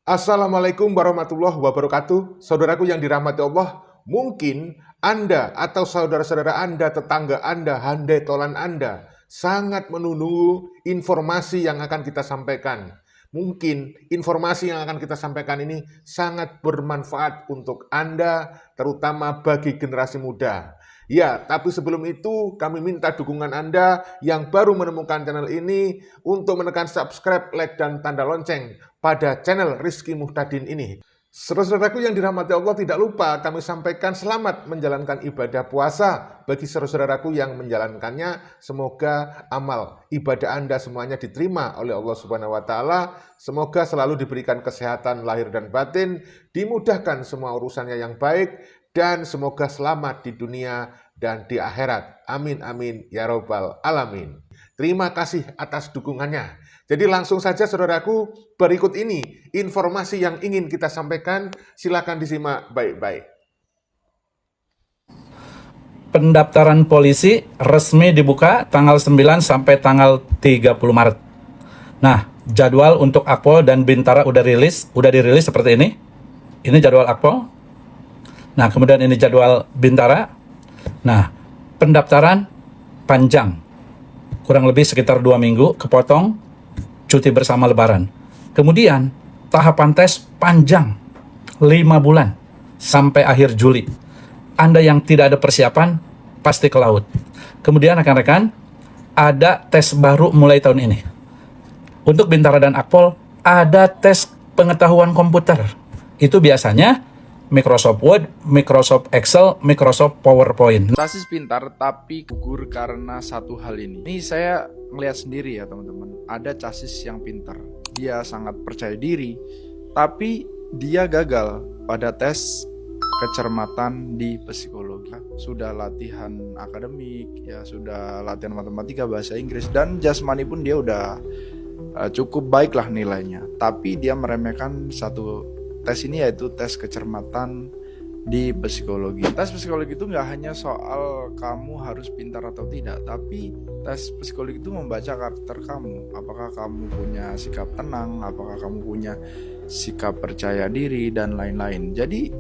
Assalamualaikum warahmatullahi wabarakatuh. Saudaraku yang dirahmati Allah, mungkin Anda atau saudara-saudara Anda, tetangga Anda, handai tolan Anda sangat menunggu informasi yang akan kita sampaikan. Mungkin informasi yang akan kita sampaikan ini sangat bermanfaat untuk Anda, terutama bagi generasi muda. Ya, tapi sebelum itu kami minta dukungan Anda yang baru menemukan channel ini untuk menekan subscribe, like, dan tanda lonceng pada channel Rizky Muhtadin ini. Saudara-saudaraku yang dirahmati Allah, tidak lupa kami sampaikan selamat menjalankan ibadah puasa bagi saudara-saudaraku yang menjalankannya. Semoga amal ibadah Anda semuanya diterima oleh Allah Subhanahu wa Ta'ala. Semoga selalu diberikan kesehatan lahir dan batin, dimudahkan semua urusannya yang baik, dan semoga selamat di dunia dan di akhirat. Amin amin ya robbal alamin. Terima kasih atas dukungannya. Jadi langsung saja saudaraku, berikut ini informasi yang ingin kita sampaikan. Silakan disimak baik-baik. Pendaftaran polisi resmi dibuka tanggal 9 sampai tanggal 30 Maret. Nah, jadwal untuk Akpol dan Bintara udah dirilis seperti ini. Ini jadwal Akpol. Nah, kemudian ini jadwal Bintara. Nah, pendaftaran panjang. Kurang lebih sekitar 2 minggu, kepotong cuti bersama Lebaran. Kemudian, tahapan tes panjang, 5 bulan, sampai akhir Juli. Anda yang tidak ada persiapan, pasti ke laut. Kemudian, rekan-rekan, ada tes baru mulai tahun ini. Untuk Bintara dan Akpol, ada tes pengetahuan komputer. Itu biasanya Microsoft Word, Microsoft Excel, Microsoft PowerPoint. Sasis pintar tapi gugur karena satu hal ini. Ini saya ngeliat sendiri ya teman-teman. Ada chassis yang pintar, dia sangat percaya diri, tapi dia gagal pada tes kecermatan di psikologi. Sudah latihan akademik, ya sudah latihan matematika, bahasa Inggris, dan jasmani pun dia udah cukup baik lah nilainya. Tapi dia meremehkan satu tes ini, yaitu tes kecermatan di psikologi. Tes psikologi itu nggak hanya soal kamu harus pintar atau tidak, tapi tes psikologi itu membaca karakter kamu. Apakah kamu punya sikap tenang, apakah kamu punya sikap percaya diri, dan lain-lain. Jadi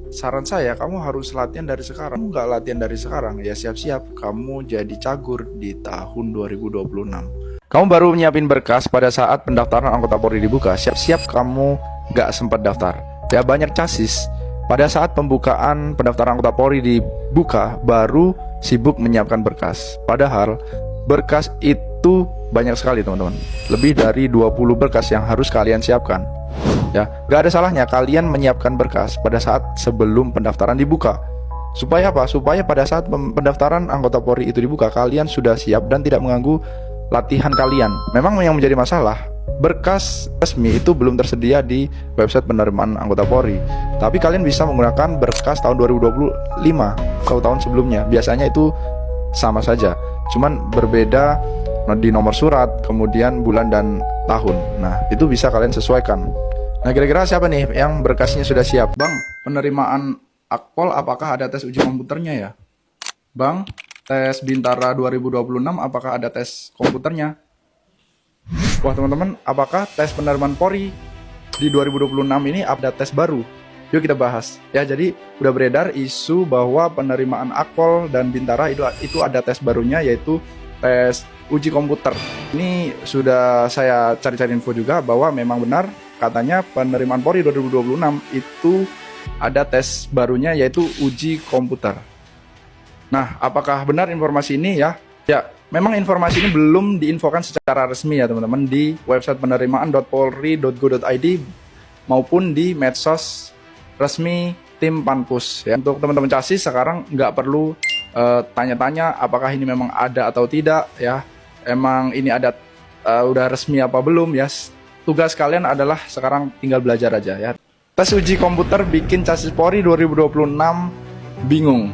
saran saya, kamu harus latihan dari sekarang. Kamu nggak latihan dari sekarang, ya siap-siap kamu jadi cagur di tahun 2026. Kamu baru nyiapin berkas pada saat pendaftaran anggota Polri dibuka, siap-siap kamu nggak sempat daftar. Ya, banyak chassis pada saat pembukaan pendaftaran anggota Polri dibuka baru sibuk menyiapkan berkas. Padahal berkas itu banyak sekali teman-teman. Lebih dari 20 berkas yang harus kalian siapkan. Ya, gak ada salahnya kalian menyiapkan berkas pada saat sebelum pendaftaran dibuka. Supaya apa? Supaya pada saat pendaftaran anggota Polri itu dibuka, kalian sudah siap dan tidak mengganggu latihan kalian. Memang yang menjadi masalah, berkas resmi itu belum tersedia di website penerimaan anggota Polri. Tapi kalian bisa menggunakan berkas tahun 2025 atau tahun sebelumnya. Biasanya itu sama saja, cuman berbeda di nomor surat, kemudian bulan dan tahun. Nah, itu bisa kalian sesuaikan. Nah, kira-kira siapa nih yang berkasnya sudah siap? Bang, penerimaan Akpol apakah ada tes uji komputernya ya? Bang, tes Bintara 2026 apakah ada tes komputernya? Wah teman-teman, apakah tes penerimaan Polri di 2026 ini ada tes baru? Yuk kita bahas. Ya, jadi udah beredar isu bahwa penerimaan Akpol dan Bintara itu ada tes barunya, yaitu tes uji komputer. Ini sudah saya cari-cari info juga bahwa memang benar, katanya penerimaan Polri 2026 itu ada tes barunya, yaitu uji komputer. Nah, apakah benar informasi ini ya? Ya, memang informasi ini belum diinfokan secara resmi ya teman-teman di website penerimaan.polri.go.id maupun di medsos resmi tim Panpus. Ya. Untuk teman-teman chassis sekarang nggak perlu tanya-tanya apakah ini memang ada atau tidak ya. Emang ini ada udah resmi apa belum ya. Tugas kalian adalah sekarang tinggal belajar aja ya. Tes uji komputer bikin chassis Polri 2026 bingung.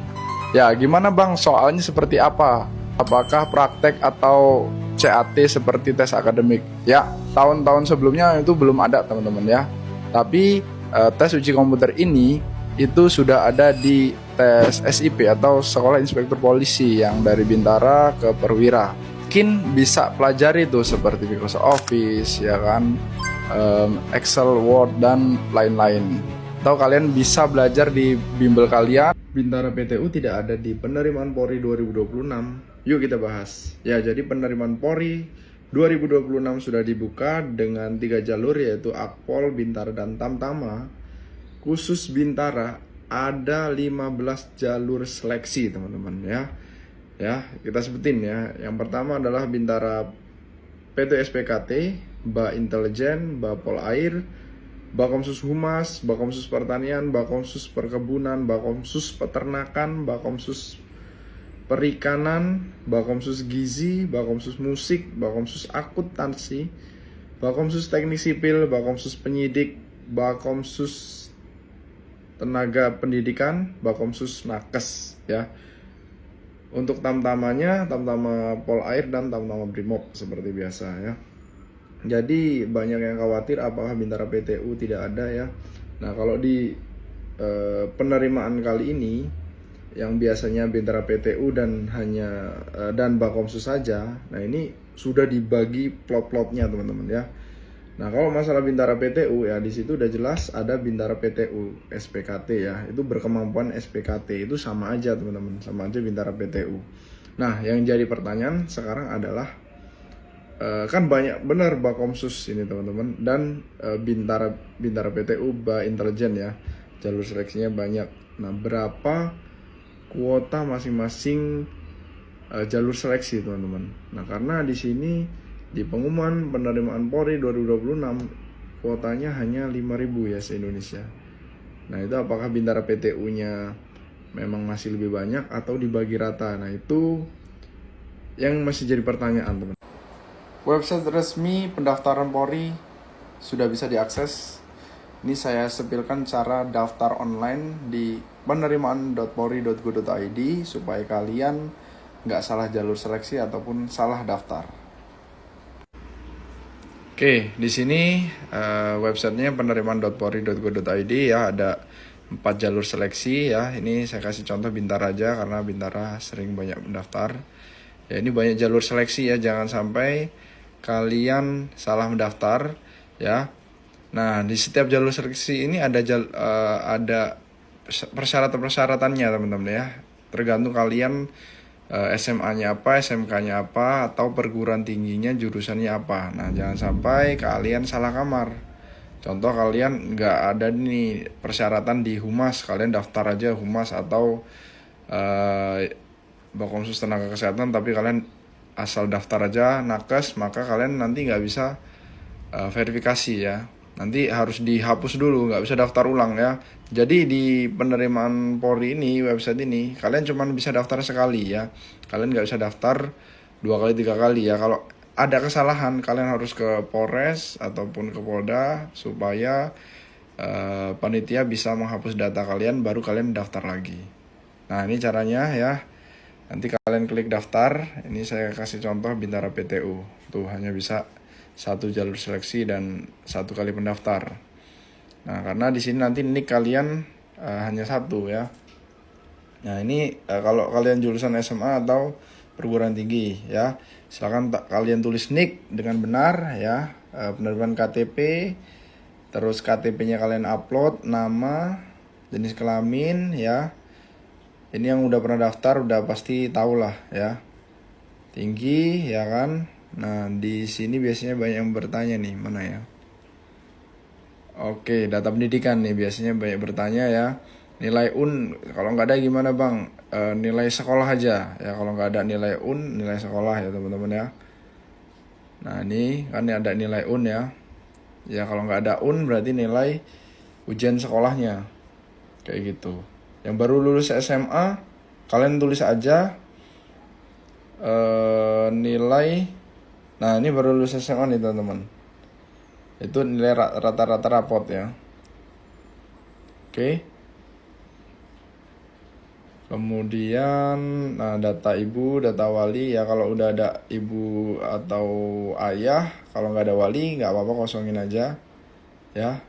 Ya, gimana Bang? Soalnya seperti apa? Apakah praktek atau CAT seperti tes akademik? Ya, tahun-tahun sebelumnya itu belum ada teman-teman ya. Tapi tes uji komputer ini itu sudah ada di tes SIP atau Sekolah Inspektur Polisi yang dari Bintara ke Perwira. Mungkin bisa pelajari tuh seperti Microsoft Office ya kan, Excel, Word, dan lain-lain. Atau kalian bisa belajar di bimbel kalian. Bintara PTU tidak ada di penerimaan Polri 2026. Yuk kita bahas. Ya, jadi penerimaan Polri 2026 sudah dibuka dengan 3 jalur, yaitu Akpol, Bintara, dan Tamtama. Khusus Bintara ada 15 jalur seleksi, teman-teman ya. Ya, kita sebutin ya. Yang pertama adalah Bintara PT SPKT, Ba Intelijen, Ba Polair, Bakomsus Humas, Bakomsus Pertanian, Bakomsus Perkebunan, Bakomsus Peternakan, Bakomsus Perikanan, Bakomsus Gizi, Bakomsus Musik, Bakomsus Akuntansi, Bakomsus Teknik Sipil, Bakomsus Penyidik, Bakomsus Tenaga Pendidikan, Bakomsus Nakes ya. Untuk tamtamanya, Tamtama Polair dan Tamtama Brimob seperti biasa ya. Jadi banyak yang khawatir apakah Bintara PTU tidak ada ya. Nah, kalau di penerimaan kali ini yang biasanya Bintara PTU dan hanya dan Bakomsus saja, nah ini sudah dibagi plot-plotnya teman-teman ya. Nah, kalau masalah Bintara PTU ya, di situ udah jelas ada Bintara PTU SPKT ya. Itu berkemampuan SPKT, itu sama aja teman-teman, sama aja Bintara PTU. Nah, yang jadi pertanyaan sekarang adalah kan banyak benar Bakomsus ini teman-teman, dan Bintara PTU Ba Intelijen ya, jalur seleksinya banyak. Nah, berapa kuota masing-masing jalur seleksi teman-teman? Nah, karena di sini di pengumuman penerimaan Polri 2026 kuotanya hanya 5.000 ya se-Indonesia. Nah, itu apakah Bintara PTU-nya memang masih lebih banyak atau dibagi rata? Nah, itu yang masih jadi pertanyaan teman. Website resmi pendaftaran Polri sudah bisa diakses. Ini saya sepilkan cara daftar online di penerimaan.polri.go.id supaya kalian nggak salah jalur seleksi ataupun salah daftar. Oke, di sini websitenya penerimaan.polri.go.id ya, ada 4 jalur seleksi ya. Ini saya kasih contoh Bintara aja karena Bintara sering banyak mendaftar. Ya, ini banyak jalur seleksi ya, jangan sampai kalian salah mendaftar ya. Nah, di setiap jalur seleksi ini ada persyaratan-persyaratannya teman-teman ya. Tergantung kalian SMA-nya apa, SMK-nya apa, atau perguruan tingginya jurusannya apa. Nah, jangan sampai kalian salah kamar. Contoh, kalian nggak ada nih persyaratan di Humas, kalian daftar aja Humas atau Bakomsus Tenaga Kesehatan, tapi kalian asal daftar aja Nakes, maka kalian nanti nggak bisa verifikasi ya. Nanti harus dihapus dulu, nggak bisa daftar ulang ya. Jadi di penerimaan Polri ini, website ini, kalian cuma bisa daftar sekali ya. Kalian nggak bisa daftar 2 kali 3 kali ya. Kalau ada kesalahan, kalian harus ke Polres ataupun ke Polda supaya panitia bisa menghapus data kalian, baru kalian daftar lagi. Nah, ini caranya ya. Nanti kalian klik daftar. Ini saya kasih contoh Bintara PTU. Tuh, hanya bisa 1 jalur seleksi dan 1 kali pendaftar. Nah, karena di sini nanti nick kalian hanya 1 ya. Nah, ini kalau kalian jurusan SMA atau perguruan tinggi ya, silakan kalian tulis nick dengan benar ya. Penerimaan KTP, terus KTP-nya kalian upload, nama, jenis kelamin ya. Ini yang udah pernah daftar udah pasti tahu lah ya. Tinggi ya kan. Nah, di sini biasanya banyak yang bertanya nih, mana ya? Oke, data pendidikan nih biasanya banyak bertanya ya. Nilai UN, kalau nggak ada gimana bang? Nilai sekolah aja ya. Kalau nggak ada nilai UN, nilai sekolah ya teman-teman ya. Nah, ini kan ada nilai UN ya. Ya, kalau nggak ada UN berarti nilai ujian sekolahnya kayak gitu. Yang baru lulus SMA, kalian tulis aja nilai. Nah, ini baru lulus SMA nih teman-teman. Itu nilai rata-rata rapot ya. Oke. Kemudian data ibu, data wali ya. Kalau udah ada ibu atau ayah, kalau nggak ada wali nggak apa-apa, kosongin aja ya.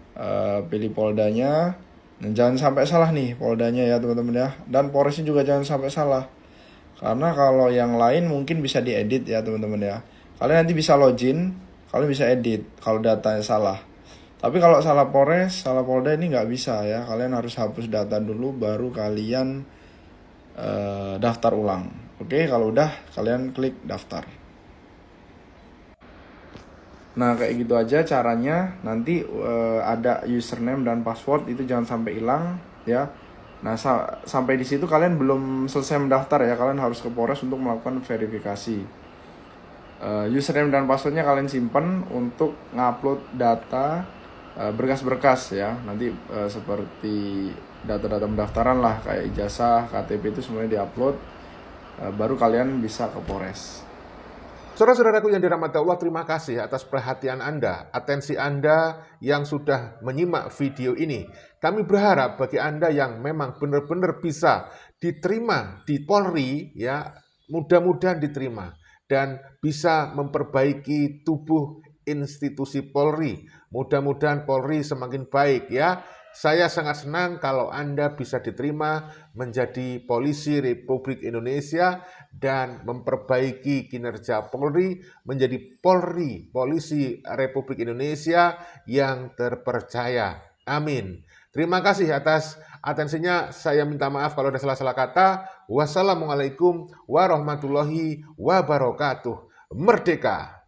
Pilih poldanya. Dan jangan sampai salah nih poldanya ya teman-teman ya. Dan Polresnya juga jangan sampai salah. Karena kalau yang lain mungkin bisa diedit ya teman-teman ya. Kalian nanti bisa login, kalian bisa edit kalau datanya salah. Tapi kalau salah Polres, salah Polda ini nggak bisa ya. Kalian harus hapus data dulu, baru kalian daftar ulang. Oke, kalau udah kalian klik daftar. Nah, kayak gitu aja caranya. Nanti ada username dan password, itu jangan sampai hilang ya. Nah, sampai di situ kalian belum selesai mendaftar ya. Kalian harus ke Polres untuk melakukan verifikasi. Username dan passwordnya kalian simpan untuk ngupload data berkas-berkas ya. Nanti seperti data-data pendaftaran lah, kayak ijazah, KTP, itu semuanya diupload. Baru kalian bisa ke Polres. Saudara-saudaraku yang dirahmati Allah, terima kasih atas perhatian Anda, atensi Anda yang sudah menyimak video ini. Kami berharap bagi Anda yang memang benar-benar bisa diterima di Polri, ya, mudah-mudahan diterima dan bisa memperbaiki tubuh institusi Polri. Mudah-mudahan Polri semakin baik ya. Saya sangat senang kalau Anda bisa diterima menjadi polisi Republik Indonesia dan memperbaiki kinerja Polri menjadi Polri, polisi Republik Indonesia yang terpercaya. Amin. Terima kasih atas atensinya. Saya minta maaf kalau ada salah-salah kata. Wassalamualaikum warahmatullahi wabarakatuh. Merdeka!